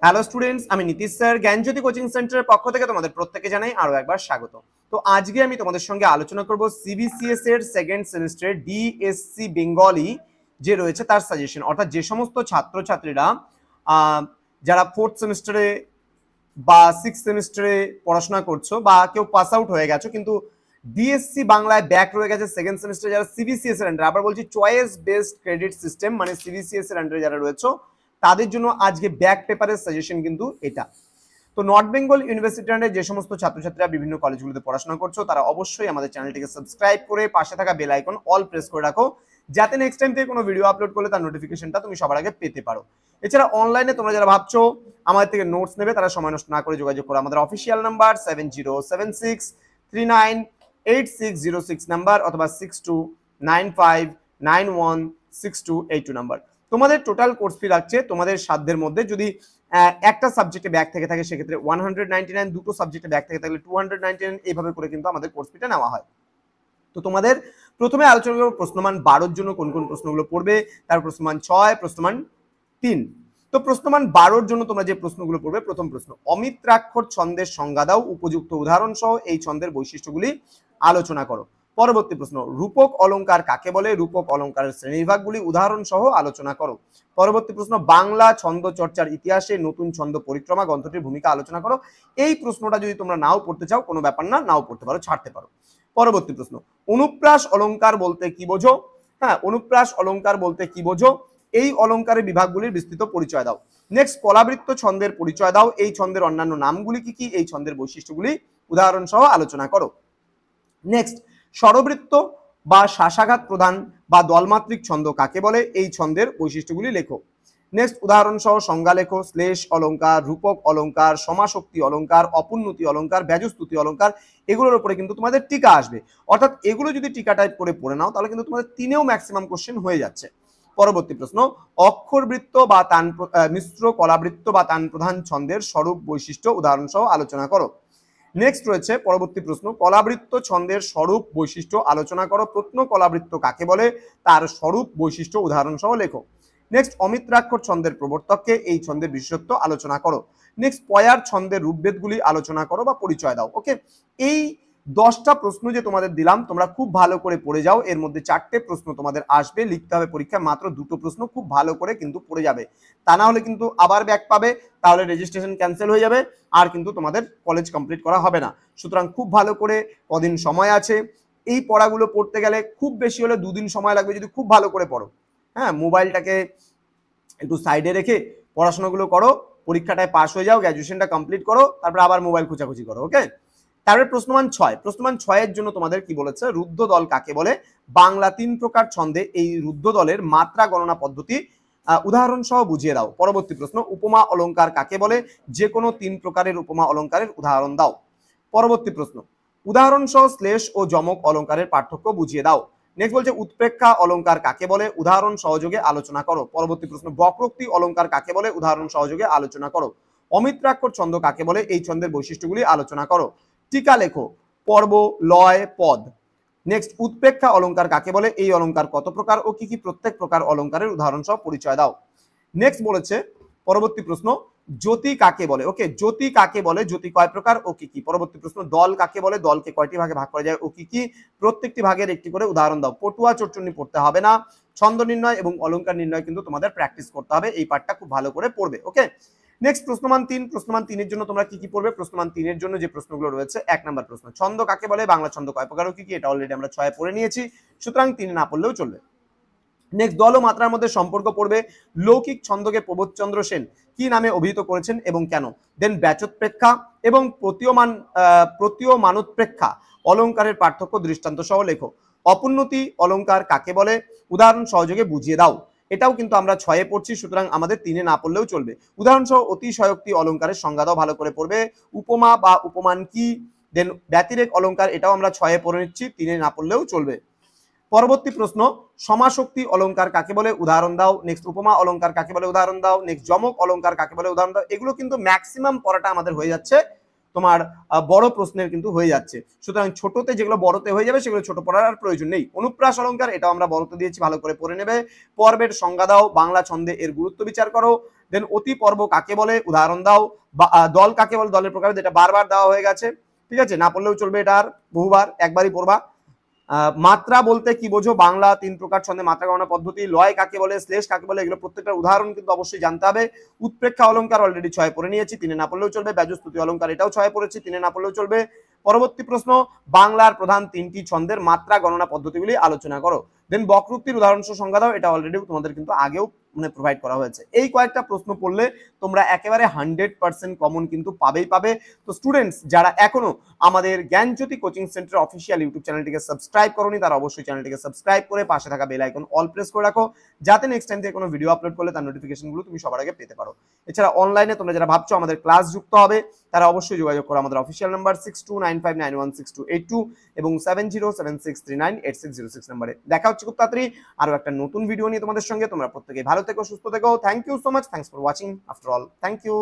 Hello students, আমি Nitish sir জ্ঞানজ্যোতি coaching সেন্টারের পক্ষ থেকে তোমাদের প্রত্যেকে জানাই আরো একবার স্বাগত। তো আজকে আমি তোমাদের সঙ্গে আলোচনা করব সিবিসিএস এর সেকেন্ড সেমিস্টারের ডিএসসি বেঙ্গলি যে রয়েছে তার সাজেশন, অর্থাৎ যে সমস্ত ছাত্রছাত্রীরা যারা ফোর্থ সেমিস্টারে বা সিক্স সেমিস্টারে পড়াশোনা করছো বা কেউ পাস আউট হয়ে গেছো কিন্তু ডিএসসি বাংলায় ব্যাক রয়ে গেছে সেকেন্ড সেমিস্টারে, যারা সিবিসিএস এর আন্ডারে, আবার বলছি চয়েস বেসড ক্রেডিট সিস্টেম মানে সিবিসিএস এর আন্ডারে যারা রয়েছে তাদের জন্য আজকে ব্যাক পেপারের সাজেশন কিন্তু এটা। তো নর্থ বেঙ্গল ইউনিভার্সিটি আন্ডারে যে সমস্ত ছাত্রছাত্রীরা বিভিন্ন কলেজগুলোতে পড়াশোনা করছো তারা অবশ্যই আমাদের চ্যানেলটিকে সাবস্ক্রাইব করে পাশে থাকা বেল আইকন অল প্রেস করে রাখো, যাতে নেক্সট টাইম থেকে কোনো ভিডিও আপলোড করলে তার নোটিফিকেশনটা তুমি সবার আগে পেতে পারো। এছাড়া অনলাইনে তোমরা যারা ভাবছো আমাদের থেকে নোটস নেবে তারা সময় নষ্ট না করে যোগাযোগ করো আমাদের অফিসিয়াল নাম্বার 7076398606 নাম্বার অথবা 6295916282 নাম্বার। তোমাদের টোটাল কোর্স ফি লাগছে তোমাদের সাধ্যের মধ্যে। যদি একটা সাবজেক্টে ব্যাক থেকে থাকে সেক্ষেত্রে 199, দুটো সাবজেক্টে ব্যাক থেকে থাকলে 299, এইভাবে করে কিন্তু আমাদের কোর্স ফিটা নেওয়া হয়। তো তোমাদের প্রথমে আলোচনা করব প্রশ্নমান 12 জন্য কোন কোন প্রশ্নগুলো পড়বে, তারপর প্রশ্নমান 6, প্রশ্নমান 3। তো প্রশ্নমান 12 জন্য তোমরা যে প্রশ্নগুলো পড়বে, প্রথম প্রশ্ন, অমিত্রাক্ষর ছন্দের সংজ্ঞা দাও, উপযুক্ত উদাহরণ সহ এই ছন্দের বৈশিষ্ট্যগুলি আলোচনা করো। পরবর্তী প্রশ্ন, রূপক অলংকার কাকে বলে, রূপক অলংকারের শ্রেণীবিভাগগুলি উদাহরণ সহ আলোচনা করো। পরবর্তী প্রশ্ন, বাংলা ছন্দ চর্চার ইতিহাসে নতুন ছন্দ পরিক্রমা গ্রন্থটির ভূমিকা আলোচনা করো। এই প্রশ্নটা যদি তোমরা নাও পড়তে চাও কোনো ব্যাপার না, নাও পড়তে পারো, ছাড়তে পারো। পরবর্তী প্রশ্ন, অনুপ্রাস অলংকার বলতে কি বোঝো? হ্যাঁ, অনুপ্রাস অলংকার বলতে কি বোঝো? এই অলংকারের বিভাগগুলির বিস্তৃত পরিচয় দাও। নেক্সট, কলাবৃত্ত ছন্দের পরিচয় দাও, এই ছন্দের অন্যান্য নামগুলি কি কি, এই ছন্দের বৈশিষ্ট্যগুলি উদাহরণ সহ আলোচনা করো। নেক্সট, স্বরবৃত্ত বা শ্বাসাঘাত প্রধান বা দলমাত্রিক ছন্দ কাকে বলে, এই ছন্দের বৈশিষ্ট্যগুলি লেখো। নেক্সট, উদাহরণ সহ সংজ্ঞা লেখো। শ্লেষ অলংকার, রূপক অলংকার, সমাশক্তি অলংকার, অপুন্নতি অলংকার, ব্যাজস্তুতি অলংকার, এগুলোর উপরে কিন্তু তোমাদের টিকা আসবে। অর্থাৎ এগুলো যদি টিকা টাইপ করে পড়ে নাও তাহলে কিন্তু তোমাদের তিনেও ম্যাক্সিমাম কোশ্চেন হয়ে যাচ্ছে। পরবর্তী প্রশ্ন, অক্ষরবৃত্ত বা তান মিশ্র কলাবৃত্ত বা তান প্রধান ছন্দের স্বরূপ বৈশিষ্ট্য উদাহরণ সহ আলোচনা করো। নেক্সট রয়েছে পরবর্তী প্রশ্ন, কলাবৃত্ত ছন্দের স্বরূপ বৈশিষ্ট্য আলোচনা করো। প্রত্ন কলাবৃত্ত কাকে বলে, তার স্বরূপ বৈশিষ্ট্য উদাহরণ সহ লেখো। নেক্সট, অমিত্রাক্ষর ছন্দের প্রবর্তককে, এই ছন্দের বিশেষত্ব আলোচনা করো। নেক্সট, পয়ার ছন্দের রূপভেদগুলি আলোচনা করো বা পরিচয় দাও। ওকে, এই 10টা প্রশ্ন যে তোমাদের দিলাম তোমরা খুব ভালো করে পড়ে যাও। এর মধ্যে 4টে প্রশ্ন তোমাদের আসবে, লিখতে হবে পরীক্ষা, মাত্র 2টো প্রশ্ন খুব ভালো করে কিন্তু পড়ে যাবে, তা না হলে কিন্তু আবার ব্যাক পাবে, তাহলে রেজিস্ট্রেশন ক্যান্সেল হয়ে যাবে, আর কিন্তু তোমাদের কলেজ কমপ্লিট করা হবে না। সুতরাং খুব ভালো করে, কদিন সময় আছে, এই পড়াগুলো পড়তে গেলে খুব বেশি হলে 2 দিন সময় লাগবে যদি খুব ভালো করে পড়ো। হ্যাঁ, মোবাইলটাকে একটু সাইডে রেখে পড়াশোনাগুলো করো, পরীক্ষাটায় পাস হয়ে যাও, গ্র্যাজুয়েশনটা কমপ্লিট করো, তারপর আবার মোবাইল খোঁচাখুচি করো। ওকে, তারপরে প্রশ্নমান 6, প্রশ্নমান 6-এর জন্য তোমাদের কি বলেছে, রুদ্ধ দল কাকে বলে, বাংলা 3 প্রকার ছন্দে এই রুদ্ধ দলের মাত্রা গণনা পদ্ধতি উদাহরণ সহ বুঝিয়ে দাও। পরবর্তী প্রশ্ন, উপমা অলংকার কাকে বলে, যে কোনো 3 প্রকারের উপমা অলংকারের উদাহরণ দাও। পরবর্তী প্রশ্ন, উদাহরণ সহ শ্লেষ ও যমক অলংকারের পার্থক্য বুঝিয়ে দাও। নেক্সট বলছে, উৎপ্রেক্ষা অলংকার কাকে বলে, উদাহরণ সহযোগে আলোচনা করো। পরবর্তী প্রশ্ন, বক্রোক্তি অলংকার কাকে বলে, উদাহরণ সহযোগে আলোচনা করো। অমিত্রাক্ষর ছন্দ কাকে বলে, এই ছন্দের বৈশিষ্ট্যগুলি আলোচনা করো। টিকা লেখো, পর্ব, লয়, পদ। নেক্সট, উৎপ্রেক্ষা অলংকার কাকে বলে, এই অলংকার কত প্রকার ও কি কি, প্রত্যেক প্রকার অলংকারের উদাহরণ সহ পরিচয় দাও। নেক্সট বলেছে পরবর্তী প্রশ্ন, জ্যোতি কাকে বলে। ওকে, জ্যোতি কাকে বলে, জ্যোতি কয় প্রকার ও কি কি। পরবর্তী প্রশ্ন, দল কাকে বলে, দলকে কয়টি ভাগে ভাগ করা যায় ও কি কি, প্রত্যেকটি ভাগের একটি করে উদাহরণ দাও। পটুয়া চটচণ্ডী পড়তে হবে না, ছন্দ নির্ণয় এবং অলংকার নির্ণয় কিন্তু তোমাদের প্র্যাকটিস করতে হবে, এই পার্টটা খুব ভালো করে পড়বে। ওকে, নেক্সট প্রশ্নমান 3, প্রশ্নমান 3-এর জন্য তোমরা কি কি পড়বে, প্রশ্নমান 3-এর জন্য যে প্রশ্নগুলো রয়েছে, 1 নম্বর প্রশ্ন, ছন্দ কাকে বলে, বাংলা ছন্দ কয় প্রকার ও কি কি, এটা অলরেডি আমরা 6-এ পড়ে নিয়েছি, সুতরাং 3-এ না পড়লেও চলবে। নেক্সট, দল ও মাত্রার মধ্যে সম্পর্ক পড়বে, লৌকিক ছন্দকে প্রবোধচন্দ্র সেন কি নামে অভিহিত করেছেন এবং কেন। দেন ব্যাচোৎপ্রেক্ষা এবং প্রতীয়মানোৎপ্রেক্ষা অলংকারের পার্থক্য দৃষ্টান্ত সহ লেখো। অপুন্নতি অলংকার কাকে বলে, উদাহরণ সহযোগে বুঝিয়ে দাও। এটাও কিন্তু আমরা 6-এ পড়ছি, সুতরাং আমাদের 3-এ না পড়লেও চলবে। উদাহরণ সহ অতিশয়োক্তি অলংকারের সংজ্ঞা দাও, ভালো করে পড়বে। উপমা বা উপমান কি। দেন ব্যতিরেক অলংকার, এটাও আমরা 6-এ পড়ে নিচ্ছি, 3-এ না পড়লেও চলবে। পরবর্তী প্রশ্ন, সমাশক্তি অলংকার কাকে বলে, উদাহরণ দাও। নেক্সট, উপমা অলংকার কাকে বলে, উদাহরণ দাও। নেক্সট, যমক অলংকার কাকে বলে, উদাহরণ দাও। এগুলো কিন্তু ম্যাক্সিমাম পড়াটা আমাদের হয়ে যাচ্ছে তোমার বড় প্রশ্নের কিন্তু হয়ে যাচ্ছে, সুতরাং ছোটতে যেগুলো বড়তে হয়ে যাবে সেগুলো ছোট পড়ার আর প্রয়োজন নেই। অনুপ্রাস অলংকার, এটাও আমরা বড়তে দিয়েছি, ভালো করে পড়ে নেবে। পর্বের সংজ্ঞা দাও, বাংলা ছন্দে এর গুরুত্ব বিচার করো। দেন অতি পর্ব কাকে বলে, উদাহরণ দাও। দল কাকে বলে, দলের প্রকার, যেটা বারবার দেওয়া হয়ে গেছে, ঠিক আছে, না পড়লেও চলবে, এটা আর বহুবার একবারই পড়বা। মাত্রা বলতে কি বোঝো, বাংলা 3 প্রকার ছন্দে মাত্রা গণনা পদ্ধতি। লয় কাকে বলে, শ্লেষ কাকে বলে, এগুলো প্রত্যেকটার উদাহরণ কিন্তু অবশ্যই জানতে হবে। উৎপ্রেক্ষা অলঙ্কার অলরেডি 6 পড়ে নিয়েছি, 3 না পড়লেও চলবে। ব্যাজস্তুতি অলঙ্কার এটাও 6 পড়েছি, 3 না পড়লেও চলবে। পরবর্তী প্রশ্ন, বাংলার প্রধান 3টি ছন্দের মাত্রা গণনা পদ্ধতিগুলি আলোচনা করো। দেন বক্রোক্তির উদাহরণ সহ সংজ্ঞা দাও, এটা অলরেডি তোমাদের কিন্তু আগেও প্রোভাইড করা হয়েছে। এই কয়েকটা প্রশ্ন পড়লে তোমরা একেবারে 100% কমন কিন্তু পাবেই পাবে। তো স্টুডেন্টস যারা এখনো আমাদের জ্ঞানজ্যোতি কোচিং সেন্টার অফিসিয়াল ইউটিউব চ্যানেলটিকে সাবস্ক্রাইব করোনি, তারা অবশ্যই চ্যানেলটিকে সাবস্ক্রাইব করে পাশে থাকা বেল আইকন অল প্রেস করে রাখো, যাতে নেক্সট টাইম থেকে কোনো ভিডিও আপলোড করলে তার নোটিফিকেশনগুলো তুমি সবার আগে পেতে পারো। এছাড়া অনলাইনে তোমরা যারা ভাবছো আমাদের ক্লাস যুক্ত হবে, তারা অবশ্যই যোগাযোগ করো আমাদের অফিসিয়াল নাম্বার 6295916282 এবং 7076398606 নম্বরে। দেখা হচ্ছে খুব তাড়াতাড়ি আরো একটা নতুন ভিডিও নিয়ে তোমাদের সঙ্গে। তোমরা প্রত্যেকেই ভালো থেকো, সুস্থ থেকো। Thank you so much, thanks for watching after all, thank you.